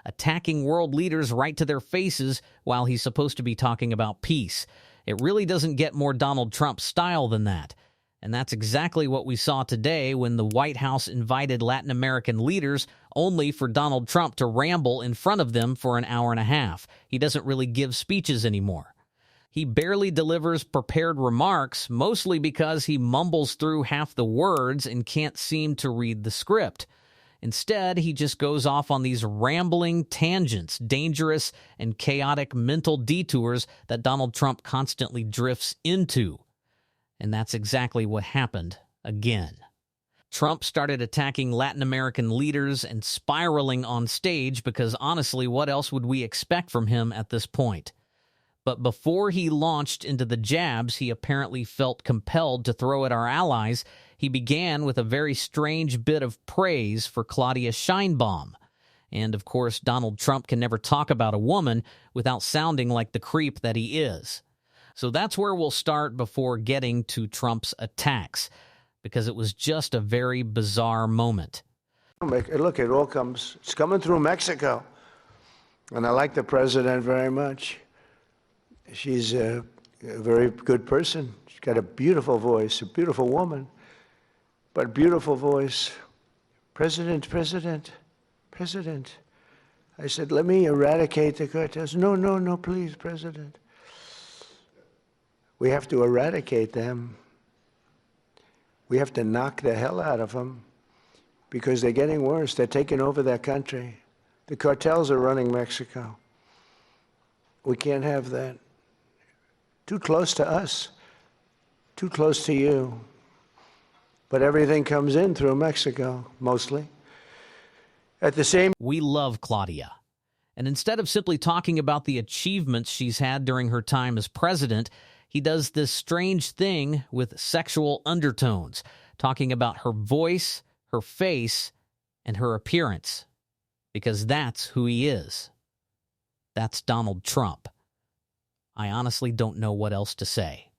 attacking world leaders right to their faces while he's supposed to be talking about peace. It really doesn't get more Donald Trump style than that. And that's exactly what we saw today when the White House invited Latin American leaders only for Donald Trump to ramble in front of them for an hour and a half. He doesn't really give speeches anymore. He barely delivers prepared remarks, mostly because he mumbles through half the words and can't seem to read the script. Instead, he just goes off on these rambling tangents, dangerous and chaotic mental detours that Donald Trump constantly drifts into. And that's exactly what happened again. Trump started attacking Latin American leaders and spiraling on stage because, honestly, what else would we expect from him at this point? But before he launched into the jabs he apparently felt compelled to throw at our allies, he began with a very strange bit of praise for Claudia Sheinbaum. And, of course, Donald Trump can never talk about a woman without sounding like the creep that he is. So that's where we'll start before getting to Trump's attacks, because it was just a very bizarre moment. Look, it's coming through Mexico. And I like the president very much. She's a very good person. She's got a beautiful voice, a beautiful woman, but a beautiful voice. President. I said, let me eradicate the cartels. No, please, President. We have to eradicate them. We have to knock the hell out of them because they're getting worse. They're taking over that country. The cartels are running Mexico. We can't have that. Too close to us, too close to you. But everything comes in through Mexico, mostly. We love Claudia. And instead of simply talking about the achievements she's had during her time as president, he does this strange thing with sexual undertones, talking about her voice, her face, and her appearance. Because that's who he is. That's Donald Trump. I honestly don't know what else to say.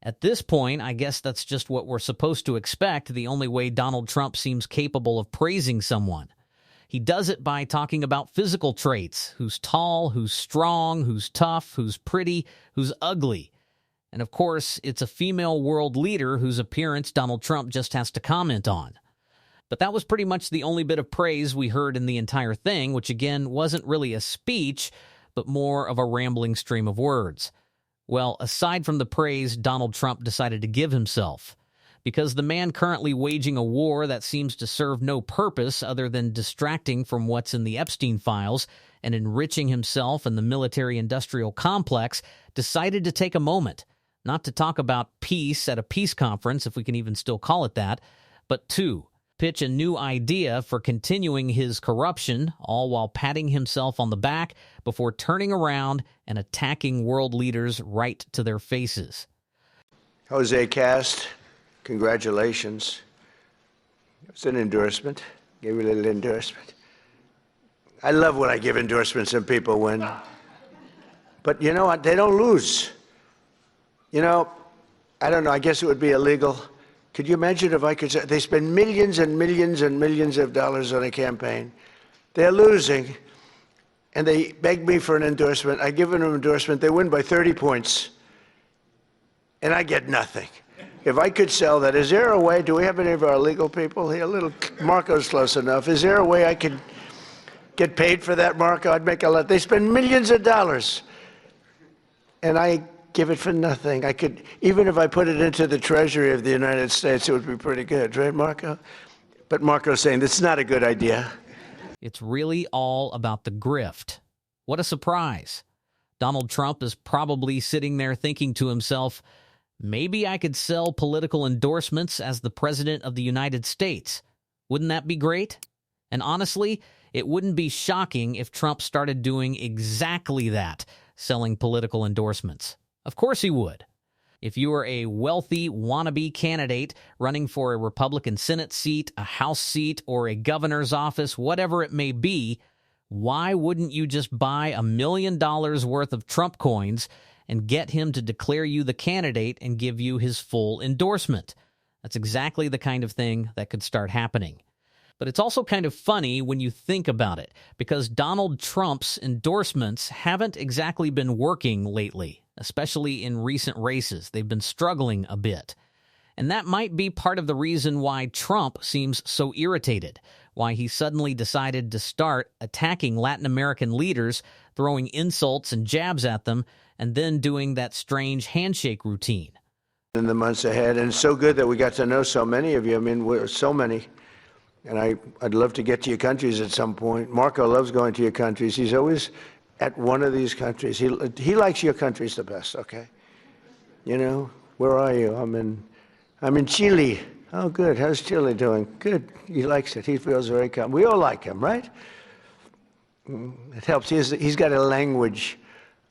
At this point, I guess that's just what we're supposed to expect, the only way Donald Trump seems capable of praising someone. He does it by talking about physical traits, who's tall, who's strong, who's tough, who's pretty, who's ugly. And of course, it's a female world leader whose appearance Donald Trump just has to comment on. But that was pretty much the only bit of praise we heard in the entire thing, which again wasn't really a speech, but more of a rambling stream of words. Well, aside from the praise Donald Trump decided to give himself, because the man currently waging a war that seems to serve no purpose other than distracting from what's in the Epstein files and enriching himself and the military-industrial complex, decided to take a moment, not to talk about peace at a peace conference, if we can even still call it that, but to pitch a new idea for continuing his corruption, all while patting himself on the back before turning around and attacking world leaders right to their faces. Jose Cast, congratulations. It's an endorsement. Gave you a little endorsement. I love when I give endorsements and people win. But you know what? They don't lose. You know, I don't know. I guess it would be illegal. Could you imagine if I could say, they spend millions and millions and millions of dollars on a campaign. They're losing, and they beg me for an endorsement. I give them an endorsement. They win by 30 points, and I get nothing. If I could sell that, is there a way, do we have any of our legal people here? Marco's close enough. Is there a way I could get paid for that, Marco? I'd make a lot. They spend millions of dollars, and I give it for nothing. I could, even if I put it into the Treasury of the United States, it would be pretty good, right, Marco? But Marco's saying this is not a good idea. It's really all about the grift. What a surprise. Donald Trump is probably sitting there thinking to himself, maybe I could sell political endorsements as the President of the United States. Wouldn't that be great? And honestly, it wouldn't be shocking if Trump started doing exactly that, selling political endorsements. Of course he would. If you are a wealthy wannabe candidate running for a Republican Senate seat, a House seat, or a governor's office, whatever it may be, why wouldn't you just buy $1 million worth of Trump coins and get him to declare you the candidate and give you his full endorsement? That's exactly the kind of thing that could start happening. But it's also kind of funny when you think about it, because Donald Trump's endorsements haven't exactly been working lately, especially in recent races. They've been struggling a bit. And that might be part of the reason why Trump seems so irritated, why he suddenly decided to start attacking Latin American leaders, throwing insults and jabs at them, and then doing that strange handshake routine. In the months ahead, and it's so good that we got to know so many of you. I mean, we're so many. And I'd love to get to your countries at some point. Marco loves going to your countries. He's always at one of these countries. He likes your countries the best, okay? You know, where are you? I'm in Chile. Oh, good. How's Chile doing? Good. He likes it. He feels very calm. We all like him, right? It helps. He's got a language.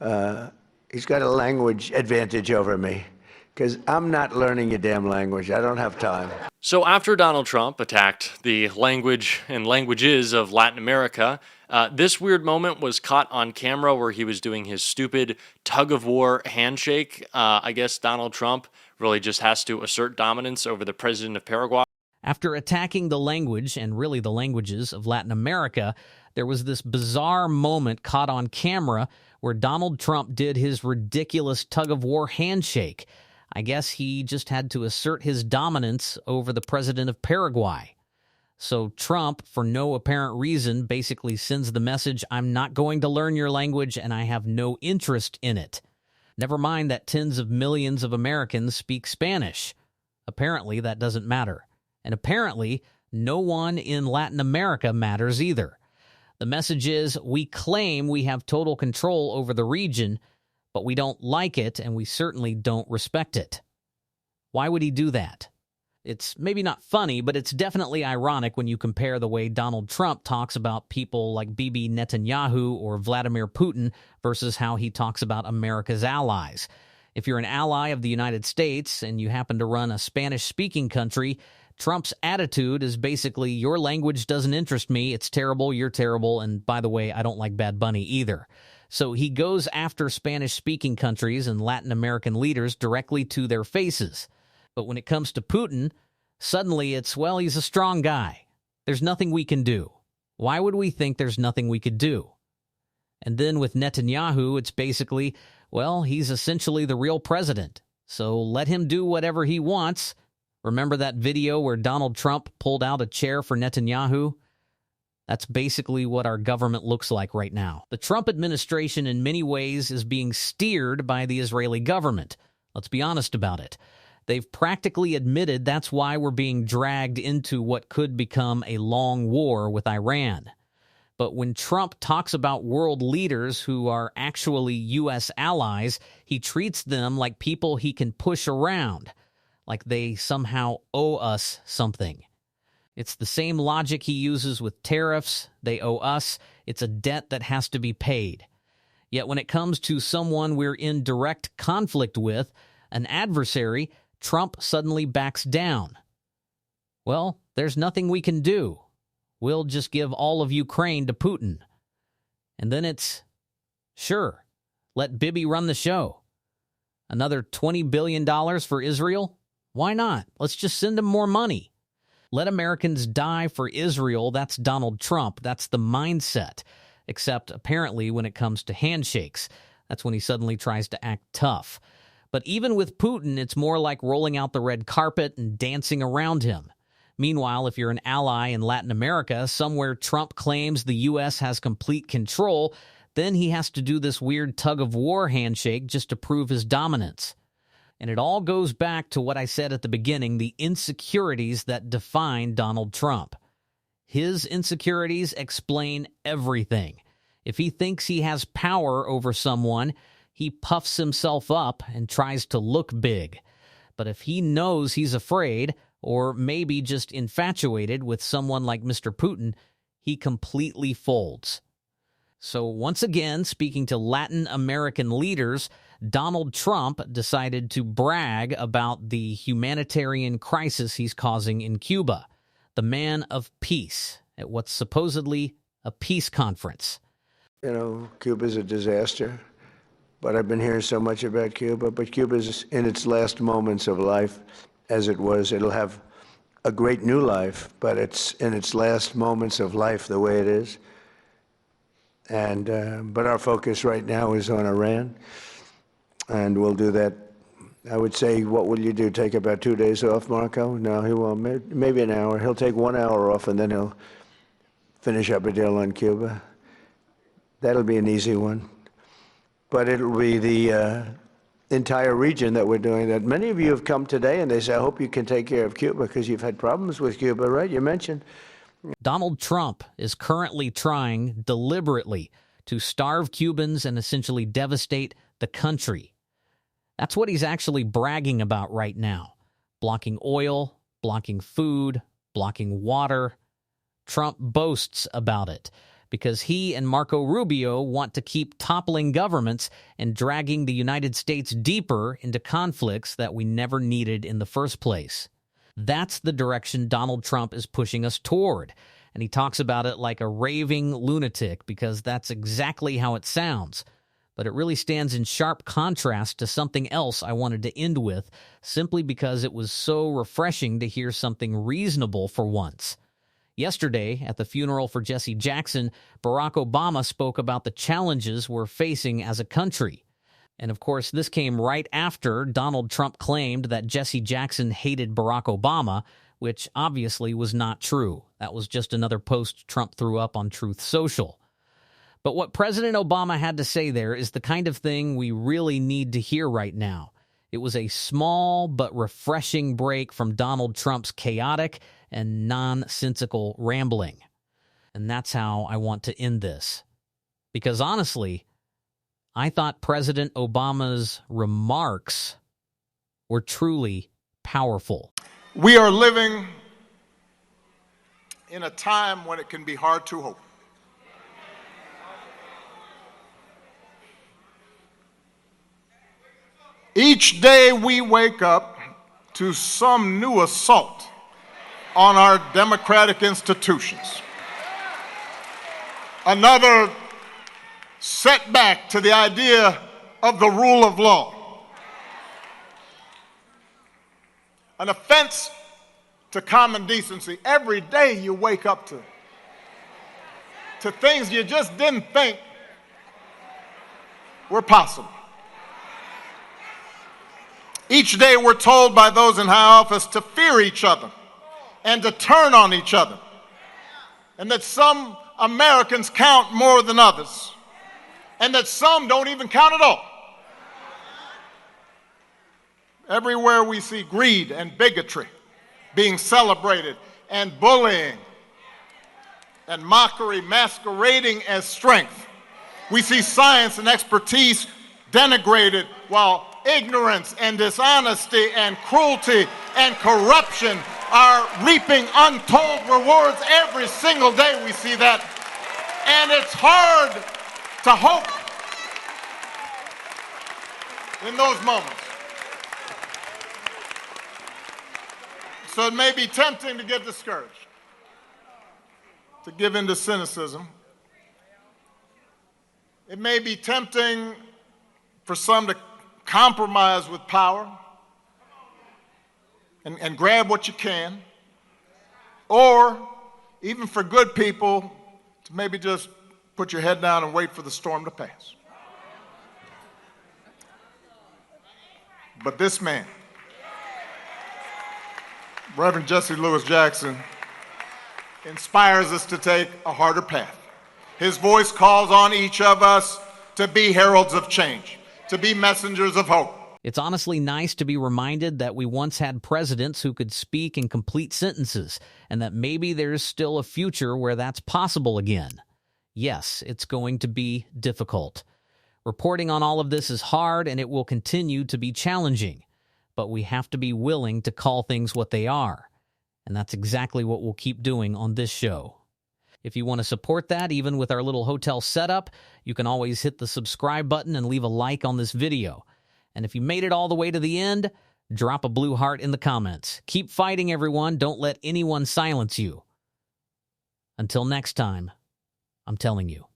He's got a language advantage over me, because I'm not learning your damn language. I don't have time. So after Donald Trump attacked the language and languages of Latin America, this weird moment was caught on camera where he was doing his stupid tug-of-war handshake. I guess Donald Trump really just has to assert dominance over the president of Paraguay. After attacking the language, and really the languages of Latin America, there was this bizarre moment caught on camera where Donald Trump did his ridiculous tug-of-war handshake. I guess he just had to assert his dominance over the president of Paraguay. So Trump, for no apparent reason, basically sends the message, I'm not going to learn your language and I have no interest in it. Never mind that tens of millions of Americans speak Spanish. Apparently, that doesn't matter. And apparently, no one in Latin America matters either. The message is, we claim we have total control over the region, but we don't like it, and we certainly don't respect it. Why would he do that? It's maybe not funny, but it's definitely ironic when you compare the way Donald Trump talks about people like Bibi Netanyahu or Vladimir Putin versus how he talks about America's allies. If you're an ally of the United States and you happen to run a Spanish-speaking country, Trump's attitude is basically, your language doesn't interest me, it's terrible, you're terrible, and by the way, I don't like Bad Bunny either. So he goes after Spanish-speaking countries and Latin American leaders directly to their faces. But when it comes to Putin, suddenly it's, well, he's a strong guy. There's nothing we can do. Why would we think there's nothing we could do? And then with Netanyahu, it's basically, well, he's essentially the real president. So let him do whatever he wants. Remember that video where Donald Trump pulled out a chair for Netanyahu? That's basically what our government looks like right now. The Trump administration in many ways is being steered by the Israeli government. Let's be honest about it. They've practically admitted that's why we're being dragged into what could become a long war with Iran. But when Trump talks about world leaders who are actually U.S. allies, he treats them like people he can push around, like they somehow owe us something. It's the same logic he uses with tariffs. They owe us. It's a debt that has to be paid. Yet when it comes to someone we're in direct conflict with, an adversary, Trump suddenly backs down. Well, there's nothing we can do. We'll just give all of Ukraine to Putin. And then it's, sure, let Bibi run the show. Another $20 billion for Israel? Why not? Let's just send him more money. Let Americans die for Israel. That's Donald Trump. That's the mindset. Except apparently when it comes to handshakes, that's when he suddenly tries to act tough. But even with Putin, it's more like rolling out the red carpet and dancing around him. Meanwhile, if you're an ally in Latin America, somewhere Trump claims the U.S. has complete control, then he has to do this weird tug-of-war handshake just to prove his dominance. And it all goes back to what I said at the beginning, the insecurities that define Donald Trump. His insecurities explain everything. If he thinks he has power over someone, he puffs himself up and tries to look big. But if he knows he's afraid, or maybe just infatuated with someone like Mr. Putin, he completely folds. So once again, speaking to Latin American leaders, Donald Trump decided to brag about the humanitarian crisis he's causing in Cuba. The man of peace at what's supposedly a peace conference. You know, Cuba's a disaster, but I've been hearing so much about Cuba. But Cuba's in its last moments of life, as it was. It'll have a great new life, but it's in its last moments of life the way it is. But our focus right now is on Iran, and we'll do that. I would say, what will you do? Take about 2 days off, Marco? No, he won't. Maybe an hour. He'll take 1 hour off, and then he'll finish up a deal on Cuba. That'll be an easy one. But it'll be the entire region that we're doing that. Many of you have come today, and they say, I hope you can take care of Cuba because you've had problems with Cuba, right? You mentioned. Donald Trump is currently trying deliberately to starve Cubans and essentially devastate the country. That's what he's actually bragging about right now. Blocking oil, blocking food, blocking water. Trump boasts about it because he and Marco Rubio want to keep toppling governments and dragging the United States deeper into conflicts that we never needed in the first place. That's the direction Donald Trump is pushing us toward. And he talks about it like a raving lunatic because that's exactly how it sounds. But it really stands in sharp contrast to something else I wanted to end with, simply because it was so refreshing to hear something reasonable for once. Yesterday, at the funeral for Jesse Jackson, Barack Obama spoke about the challenges we're facing as a country. And of course, this came right after Donald Trump claimed that Jesse Jackson hated Barack Obama, which obviously was not true. That was just another post Trump threw up on Truth Social. But what President Obama had to say there is the kind of thing we really need to hear right now. It was a small but refreshing break from Donald Trump's chaotic and nonsensical rambling. And that's how I want to end this. Because honestly, I thought President Obama's remarks were truly powerful. We are living in a time when it can be hard to hope. Each day we wake up to some new assault on our democratic institutions. Another setback to the idea of the rule of law. An offense to common decency. Every day you wake up to things you just didn't think were possible. Each day we're told by those in high office to fear each other and to turn on each other, and that some Americans count more than others, and that some don't even count at all. Everywhere we see greed and bigotry being celebrated, and bullying and mockery masquerading as strength. We see science and expertise denigrated, while ignorance and dishonesty and cruelty and corruption are reaping untold rewards. Every single day we see that. And it's hard to hope in those moments. So it may be tempting to get discouraged, to give in to cynicism. It may be tempting for some to compromise with power and grab what you can, or even for good people to maybe just put your head down and wait for the storm to pass. But this man, Reverend Jesse Louis Jackson, inspires us to take a harder path. His voice calls on each of us to be heralds of change, to be messengers of hope. It's honestly nice to be reminded that we once had presidents who could speak in complete sentences, and that maybe there's still a future where that's possible again. Yes, it's going to be difficult. Reporting on all of this is hard, and it will continue to be challenging. But we have to be willing to call things what they are. And that's exactly what we'll keep doing on this show. If you want to support that, even with our little hotel setup, you can always hit the subscribe button and leave a like on this video. And if you made it all the way to the end, drop a blue heart in the comments. Keep fighting, everyone. Don't let anyone silence you. Until next time, I'm telling you.